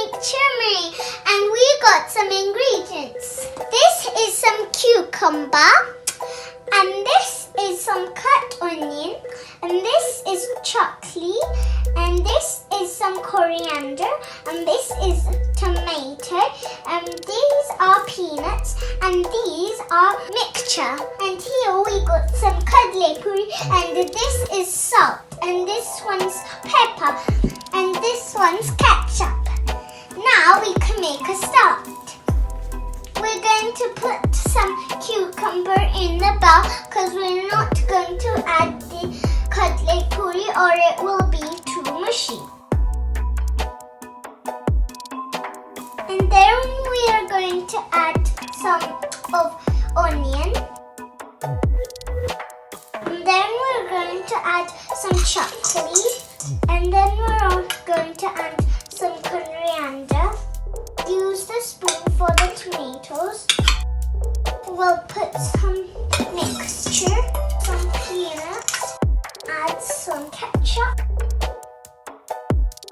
make churumuri, and we got some ingredients. This is some cucumber, and this is some cut onion, and this is chocolate, and this is some coriander, and this is tomato, and these are peanuts, and these are mixture. And here we got some kadlepuri, and this is salt, and this one's pepper, and this one's ketchup. Now we can make a start. We're going to put some cucumber in the bowl because we're not going to add the kadlepuri or it will be too mushy. And then we are going to add some of onion. And then we're going to add some chocolate. And then we're going to add some coriander. Use the spoon for the tomatoes. We'll put some mixture, some peanuts, add some ketchup.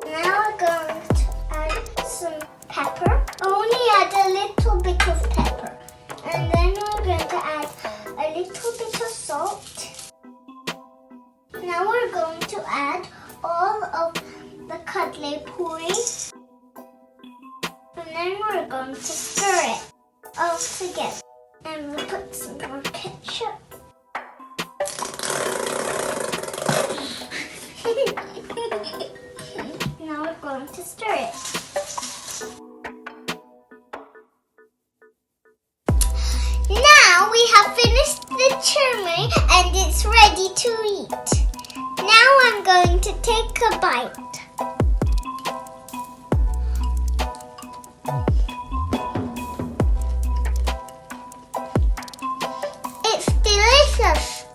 Now we're going to add some pepper. Only add a little bit of pepper. And then we're going to add a little bit of salt. Now we're going to add all of the kadlepuri. And then we're going to stir it all together. And we'll put some more ketchup. Now we're going to stir it. Now we have finished the churumuri and it's ready to eat. Now I'm going to take a bite.